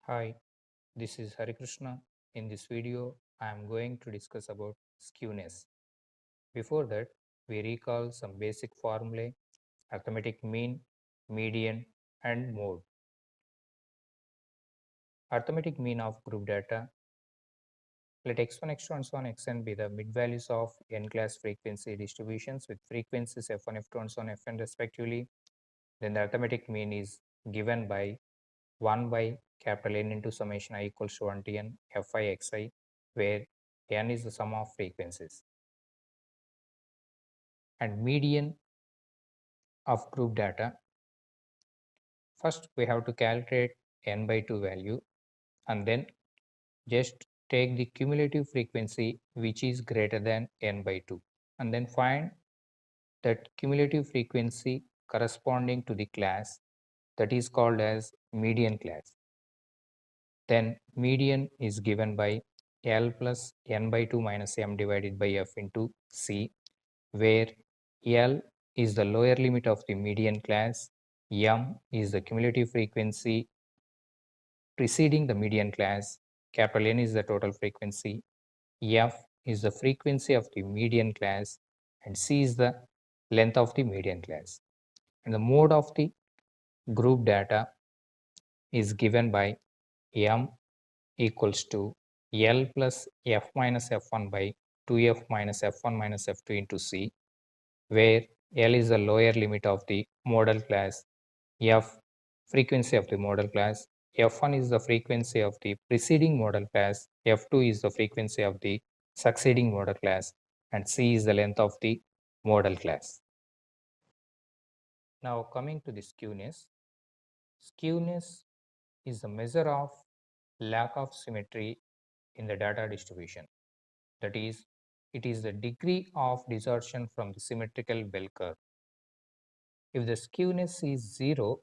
Hi, this is Hari Krishna. In this video, I am going to discuss about skewness. Before that, we recall some basic formulae: arithmetic mean, median, and mode. Arithmetic mean of group data. Let x1, x2, and so on xn be the mid-values of n-class frequency distributions with frequencies f1, f2, and so on fn respectively. Then the arithmetic mean is given by 1 by capital N into summation I equals to 1 to n fi xi, where n is the sum of frequencies. And median of group data. First, we have to calculate n by 2 value and then just take the cumulative frequency which is greater than n by 2 and then find that cumulative frequency corresponding to the class that is called as median class. Then median is given by L plus n by 2 minus m divided by f into C, where L is the lower limit of the median class, m is the cumulative frequency preceding the median class, capital N is the total frequency, f is the frequency of the median class, and C is the length of the median class. And the mode of the group data is given by m equals to L plus f minus f1 by 2f minus f1 minus f2 into C, where L is the lower limit of the model class, f frequency of the model class, f1 is the frequency of the preceding model class, f2 is the frequency of the succeeding model class, and C is the length of the model class. Now coming to the skewness. Skewness is the measure of lack of symmetry in the data distribution. That is, it is the degree of distortion from the symmetrical bell curve. If the skewness is 0,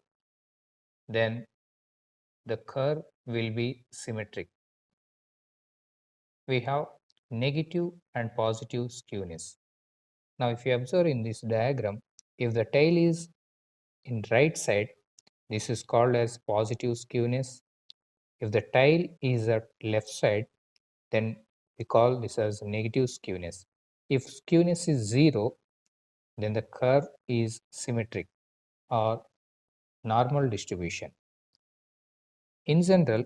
then the curve will be symmetric. We have negative and positive skewness. Now, if you observe in this diagram, if the tail is in right side, this is called as positive skewness. If the tail is at left side, then we call this as negative skewness. If skewness is 0, then the curve is symmetric or normal distribution. In general,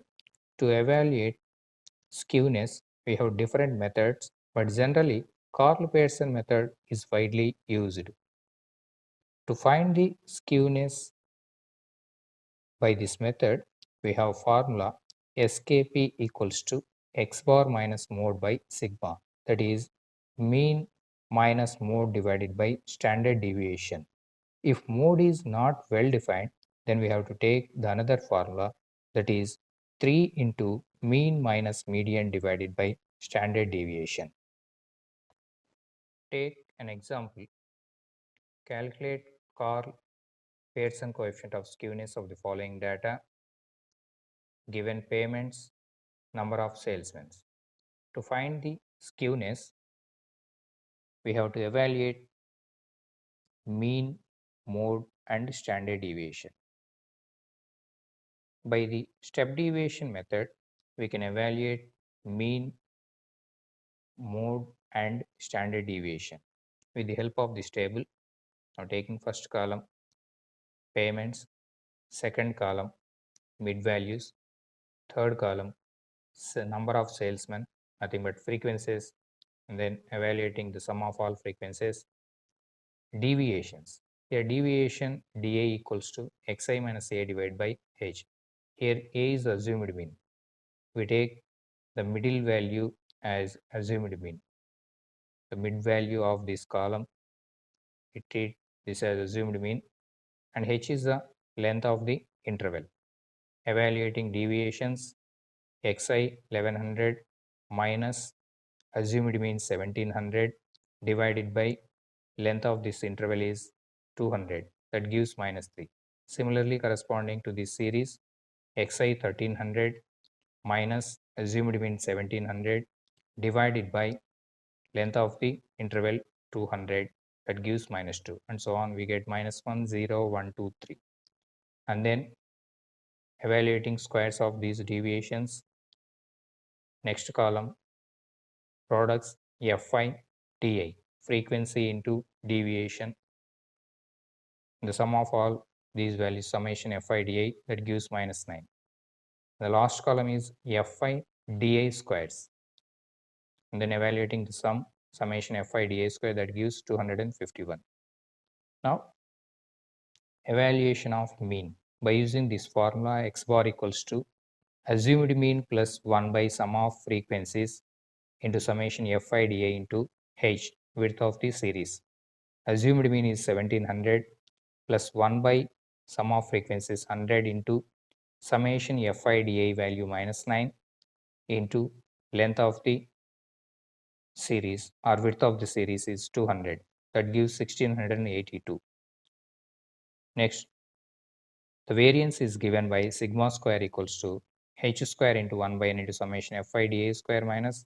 to evaluate skewness, we have different methods, but generally, Karl-Pearson method is widely used. To find the skewness by this method, we have formula SKP equals to x bar minus mode by sigma, that is mean minus mode divided by standard deviation. If mode is not well defined, then we have to take the another formula, that is 3 into mean minus median divided by standard deviation. Take an example. Calculate Karl-Pearson coefficient of skewness of the following data: given payments, number of salesmen. To find the skewness, we have to evaluate mean, mode, and standard deviation. By the step deviation method, we can evaluate mean, mode, and standard deviation with the help of this table. Now, taking first column payments, second column mid values, third column number of salesmen, nothing but frequencies, and then evaluating the sum of all frequencies. Deviations. Here deviation dA equals to xi minus a divided by h. Here a is assumed mean. We take the middle value as assumed mean. The mid value of this column, we treat this as assumed mean, and h is the length of the interval. Evaluating deviations, xi 1100 minus assumed mean 1700 divided by length of this interval is 200, that gives minus 3. Similarly, corresponding to this series, xi 1300 minus assumed mean 1700 divided by length of the interval 200, that gives minus 2, and so on. We get minus 1, 0, 1, 2, 3. And then evaluating squares of these deviations. Next column, products Fi Di, frequency into deviation. The sum of all these values, summation Fi Di, that gives -9. The last column is Fi Di squares, and then evaluating the sum, summation Fi Di square, that gives 251. Now, evaluation of mean. By using this formula, x bar equals to assumed mean plus 1 by sum of frequencies into summation Fi Di into h, width of the series. Assumed mean is 1700 plus 1 by sum of frequencies 100 into summation Fi Di value -9 into length of the series or width of the series is 200. That gives 1682. Next, the variance is given by sigma square equals to h square into 1 by n into summation Fi Di square minus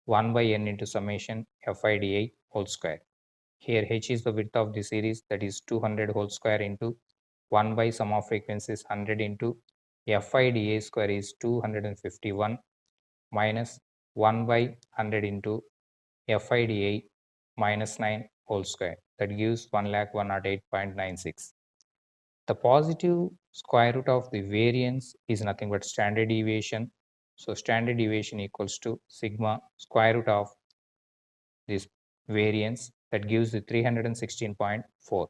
1 by n into summation Fi Di whole square. Here h is the width of the series, that is 200 whole square into 1 by sum of frequencies 100 into Fi Di square is 251 minus 1 by 100 into Fi Di minus 9 whole square, that gives 1,108.96. The positive square root of the variance is nothing but standard deviation. So standard deviation equals to sigma square root of this variance, that gives the 316.4.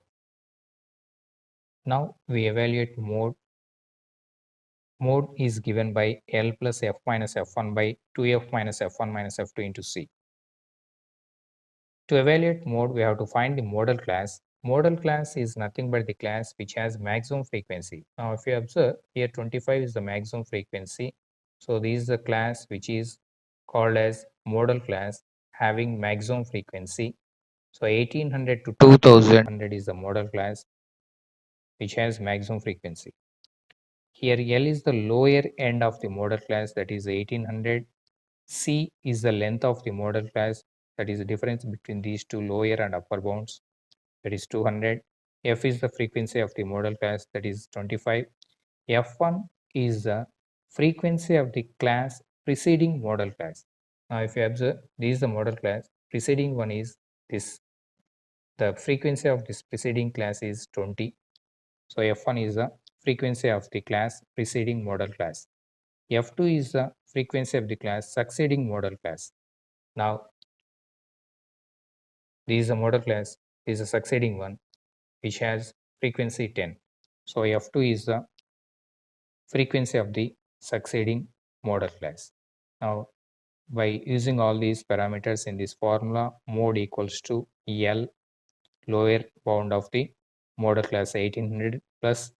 Now we evaluate mode. Mode is given by L plus F minus F1 by 2F minus F1 minus F2 into C. To evaluate mode, we have to find the modal class. Modal class is nothing but the class which has maximum frequency. Now, if you observe here, 25 is the maximum frequency. So, this is the class which is called as modal class having maximum frequency. So, 1800 to 2000 is the modal class which has maximum frequency. Here, L is the lower end of the modal class, that is 1800. C is the length of the modal class, that is the difference between these two lower and upper bounds, that is 200. F is the frequency of the modal class, that is 25. F1 is the frequency of the class preceding modal class. Now, if you observe, this is the modal class, preceding one is this. The frequency of this preceding class is 20. So, F1 is the frequency of the class preceding modal class. F2 is the frequency of the class succeeding modal class. Now, this is a modal class, this is a succeeding one which has frequency 10. So, F2 is the frequency of the succeeding modal class. Now, by using all these parameters in this formula, mode equals to L, lower bound of the modal class 1800 plus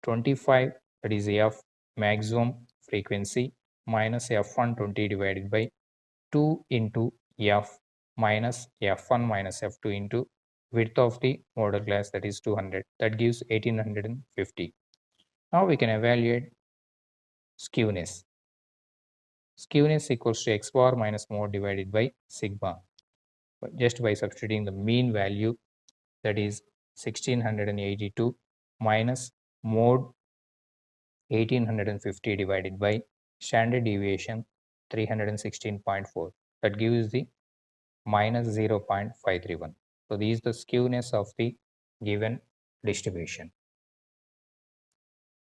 25, that is F maximum frequency, minus F120 divided by 2 into F minus F1 minus F2 into width of the modal class, that is 200, that gives 1850. Now we can evaluate skewness. Skewness equals to x bar minus mode divided by sigma, just by substituting the mean value, that is 1682 minus mode 1850 divided by standard deviation 316.4, that gives the minus 0.531. So, this is the skewness of the given distribution.